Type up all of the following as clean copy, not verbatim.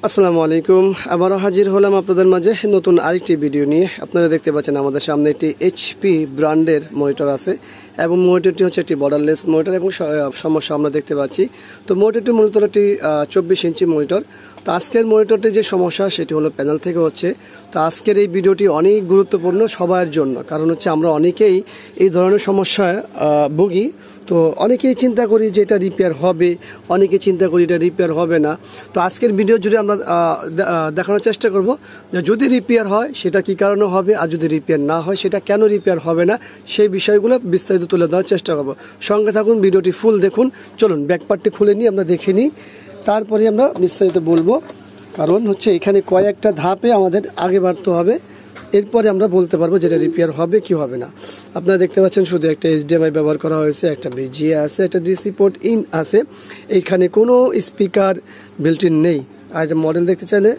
আসসালামু আলাইকুম। আবারও হাজির হলাম আপনাদের মাঝে নতুন আরেকটি ভিডিও নিয়ে। আপনারা দেখতে পাচ্ছেন আমাদের সামনে একটি এইচপি ব্র্যান্ডের মনিটর আছে এবং মনিটরটি হচ্ছে একটি বর্ডারলেস মনিটর এবং সমস্যা আমরা দেখতে পাচ্ছি। তো মনিটরটি মূলত একটি 24 ইঞ্চি মনিটর। তো আজকের মনিটরটির যে সমস্যা সেটি হলো প্যানেল থেকে হচ্ছে। তো আজকের এই ভিডিওটি অনেক গুরুত্বপূর্ণ সবার জন্য, কারণ হচ্ছে আমরা অনেকেই এই ধরনের সমস্যায় ভুগি। তো অনেকেই চিন্তা করি যে এটা রিপেয়ার হবে, অনেকে চিন্তা করি এটা রিপেয়ার হবে না। তো আজকের ভিডিও জুড়ে আমরা দেখানোর চেষ্টা করব যে যদি রিপেয়ার হয় সেটা কি কারণে হবে, আর যদি রিপেয়ার না হয় সেটা কেন রিপেয়ার হবে না, সেই বিষয়গুলো বিস্তারিত তুলে দেওয়ার চেষ্টা করব। সঙ্গে থাকুন, ভিডিওটি ফুল দেখুন। চলুন ব্যাকপার্টটি খুলে নিই, আমরা দেখে নিই, তারপরে আমরা বিস্তারিত বলবো। কারণ হচ্ছে এখানে কয়েকটা ধাপে আমাদের আগে বাড়তে হবে, এরপরে আমরা বলতে পারবো যেটা রিপেয়ার হবে কি হবে না। আপনারা দেখতে পাচ্ছেন শুধু একটা HDMI ব্যবহার করা হয়েছে, একটা VGA আছে, একটা DC পোর্ট ইন আছে। এইখানে কোনো স্পিকার বিল্ট ইন নেই। আর মডেল দেখতে চাইলে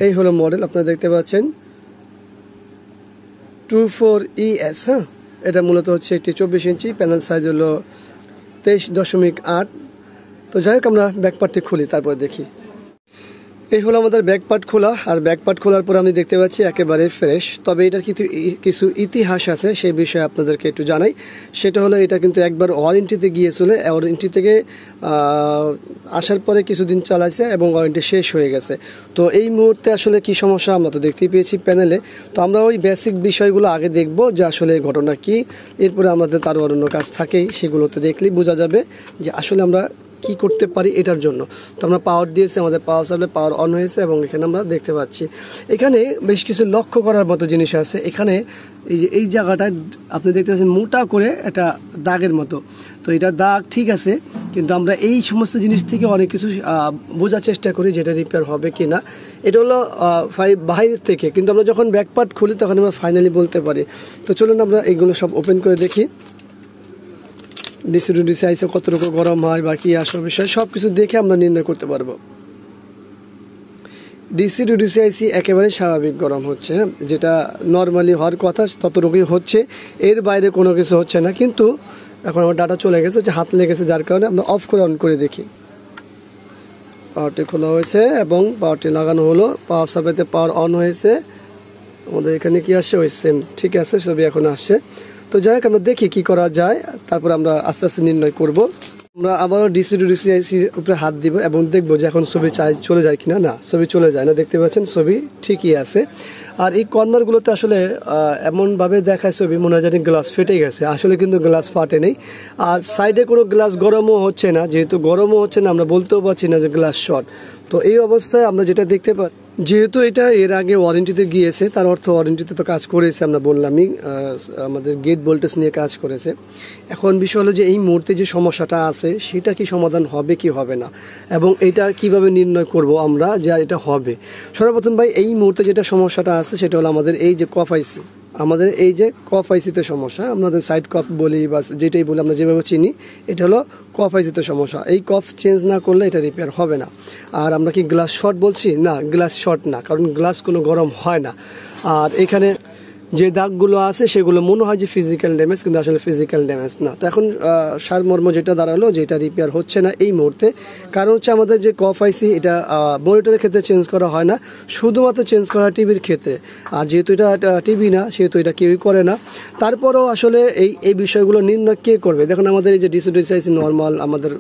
এই হলো মডেল, আপনারা দেখতে পাচ্ছেন 24ES। হ্যাঁ, এটা মূলত হচ্ছে একটি 24 ইঞ্চি, প্যানেল সাইজ হলো 23.8। তো যাই হোক, আমরা ব্যাকপার্টটি খুলি, তারপর দেখি। এই হলো আমাদের ব্যাকপার্ট খোলা, আর ব্যাকপার্ট খোলার পর আমি দেখতে পাচ্ছি একেবারে ফ্রেশ। তবে এটার কিছু ইতিহাস আছে, সেই বিষয়ে আপনাদেরকে একটু জানাই। সেটা হলো এটা কিন্তু একবার ওয়ারেন্টিতে গিয়েছিল, ওয়ারেন্টি থেকে আসার পরে কিছুদিন চালাইছে এবং ওয়ারেন্টি শেষ হয়ে গেছে। তো এই মুহূর্তে আসলে কি সমস্যা আমরা তো দেখতেই পেয়েছি প্যানেলে। তো আমরা ওই বেসিক বিষয়গুলো আগে দেখব যে আসলে ঘটনা কি, এরপরে আমাদের তার অন্য কাজ থাকেই, সেগুলোতে দেখলেই বোঝা যাবে যে আসলে আমরা কি করতে পারি এটার জন্য। তো আমরা পাওয়ার দিয়েছি, আমাদের পাওয়ার সাপ্লাই পাওয়ার অন হয়েছে এবং এখানে আমরা দেখতে পাচ্ছি এখানে বেশ কিছু লক্ষ্য করার মতো জিনিস আছে। এখানে এই যে এই জায়গাটা আপনি দেখতে পাচ্ছেন মোটা করে একটা দাগের মতো। তো এটা দাগ ঠিক আছে, কিন্তু আমরা এই সমস্ত জিনিস থেকে অনেক কিছু বোঝার চেষ্টা করি যেটা রিপেয়ার হবে কি না। এটা হলো বাইরের থেকে, কিন্তু আমরা যখন ব্যাকপার্ট খুলি তখন আমরা ফাইনালি বলতে পারি। তো চলুন আমরা এইগুলো সব ওপেন করে দেখি। ডিসি টু ডিসি আইসে কতটুকু গরম হয় বা কি আসল বিষয় সব কিছু দেখে আমরা নির্ণয় করতে পারবো। ডিসি টু ডিসি আইসি একেবারে স্বাভাবিক গরম হচ্ছে, যেটা নর্মালি হওয়ার কথা ততটুকুই হচ্ছে, এর বাইরে কোনো কিছু হচ্ছে না। কিন্তু এখন আমার ডাটা চলে গেছে, যে হাত লেগেছে, যার কারণে আমরা অফ করে অন করে দেখি। পাওয়ারটি খোলা হয়েছে এবং পাওয়ারটি লাগানো হলো, পাওয়ার সাপ্লাইতে পাওয়ার অন হয়েছে। আমাদের এখানে কি আসছে, ওই সেম ঠিক আছে, সবই এখন আসছে। তো যাই হোক, আমরা দেখি কি করা যায়, তারপর আমরা আস্তে আস্তে নির্ণয় করব। আমরা আবারও ডিসি টু ডিসি আইসির উপরে হাত দিব এবং দেখবো যে এখন ছবি চলে যায় কিনা। না, ছবি চলে যায় না, দেখতে পাচ্ছেন ছবি ঠিকই আছে। আর এই কর্নারগুলোতে আসলে এমনভাবে দেখায় ছবি মনে হয় যেন গ্লাস ফেটে গেছে, আসলে কিন্তু গ্লাস ফাটে নেই। আর সাইডে কোনো গ্লাস গরমও হচ্ছে না, যেহেতু গরমও হচ্ছে না আমরা বলতেও পারছি না যে গ্লাস শর্ট। তো এই অবস্থায় আমরা যেটা দেখতে পাই, যেহেতু এটা এর আগে ওয়ারেন্টিতে গিয়েছে, তার অর্থ ওয়ারেন্টিতে তো কাজ করেছে, আমরা বললামই আমাদের গেট ভোল্টেজ নিয়ে কাজ করেছে। এখন বিষয় হলো যে এই মুহূর্তে যে সমস্যাটা আছে সেটা কি সমাধান হবে কি হবে না, এবং এটা কিভাবে নির্ণয় করব আমরা যে এটা হবে। সর্বপ্রথম ভাই, এই মুহূর্তে যেটা সমস্যাটা আছে সেটা হলো আমাদের এই যে কফ আইসি, আমাদের এই যে কফ আইসিতে সমস্যা, আমাদের সাইড কফ বলি বা যেটাই বলি আমরা যেভাবে চিনি, এটা হলো কফ আইসিতে সমস্যা। এই কফ চেঞ্জ না করলে এটা রিপেয়ার হবে না। আর আমরা কি গ্লাস শর্ট বলছি? না, গ্লাস শর্ট না, কারণ গ্লাস কোনো গরম হয় না। আর এখানে যে দাগগুলো আছে সেগুলো মনে হয় যে ফিজিক্যাল ড্যামেজ, কিন্তু আসলে ফিজিক্যাল ড্যামেজ না। তো এখন সারমর্ম যেটা দাঁড়ালো যে এটা রিপেয়ার হচ্ছে না এই মুহূর্তে, কারণ হচ্ছে আমাদের যে কফ আইসি এটা মনিটরের ক্ষেত্রে চেঞ্জ করা হয় না, শুধুমাত্র চেঞ্জ করা হয় টিভির ক্ষেত্রে। আর যেহেতু এটা টিভি না, সেহেতু এটা কেউই করে না। তারপরও আসলে এই বিষয়গুলো নির্ণয় কে করবে? দেখুন, আমাদের এই যে ডিসি ডিসি আইসি নর্মাল, আমাদের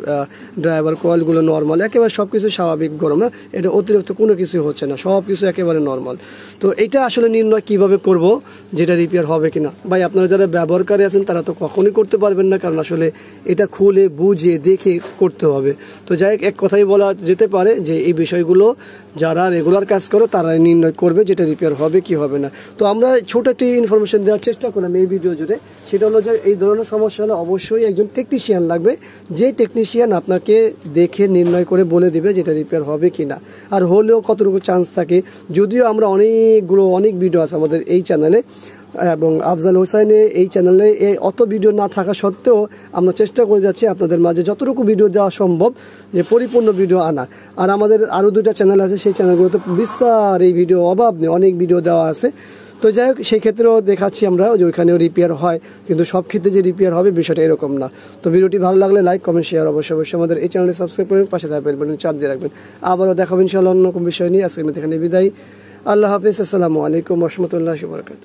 ড্রাইভার কয়েলগুলো নর্মাল, একেবারে সব কিছু স্বাভাবিক গরম, না এটা অতিরিক্ত কোনো কিছু হচ্ছে না, সব কিছু একেবারে নর্মাল। তো এটা আসলে নির্ণয় কিভাবে করব যেটা রিপেয়ার হবে কিনা? ভাই, আপনারা যারা ব্যবহারকারী আছেন তারা তো কখনোই করতে পারবেন না, কারণ আসলে এটা খুলে বুঝে দেখে করতে হবে। তো যাই হোক, এক কথাই বলা যেতে পারে যে এই বিষয়গুলো যারা রেগুলার কাজ করে তারা নির্ণয় করবে যেটা রিপেয়ার হবে কি হবে না। তো আমরা ছোট একটি ইনফরমেশন দেওয়ার চেষ্টা করলাম এই ভিডিও জুড়ে, সেটা হলো যে এই ধরনের সমস্যা হলে অবশ্যই একজন টেকনিশিয়ান লাগবে, যে টেকনিশিয়ান আপনাকে দেখে নির্ণয় করে বলে দিবে যেটা রিপেয়ার হবে কি না, আর হলেও কতটুকু চান্স থাকে। যদিও আমরা অনেক ভিডিও আছে আমাদের এই চ্যানেলে, এবং আফজাল হোসাইনে এই চ্যানেলে অত ভিডিও না থাকা সত্ত্বেও আমরা চেষ্টা করে যাচ্ছি আপনাদের মাঝে যতটুকু ভিডিও দেওয়া সম্ভব যে পরিপূর্ণ ভিডিও আনা। আর আমাদের আরও 2টা চ্যানেল আছে, সেই চ্যানেলগুলোতে বিস্তার এই ভিডিও অভাব নেই, অনেক ভিডিও দেওয়া আছে। তো তো যাই হোক, সেই ক্ষেত্রেও দেখাচ্ছি আমরা যে ওইখানেও রিপেয়ার হয়, কিন্তু সব ক্ষেত্রে যে রিপেয়ার হবে বিষয়টা এরকম না। তো ভিডিওটি ভালো লাগলে লাইক, কমেন্ট, শেয়ার অবশ্যই আমাদের এই চ্যানেলটি সাবস্ক্রাইব করবেন, পাশে থাকা বেল বাটন চাপ দিয়ে রাখবেন। আবারও দেখাবেন ইনশাআল্লাহ অন্য কোনো বিষয় নিয়ে। আজকে এখানে বিদায়। আল্লাহ হাফিজ। আসসালামু আলাইকুম ওয়া রাহমাতুল্লাহি ওয়া বারাকাতুহু।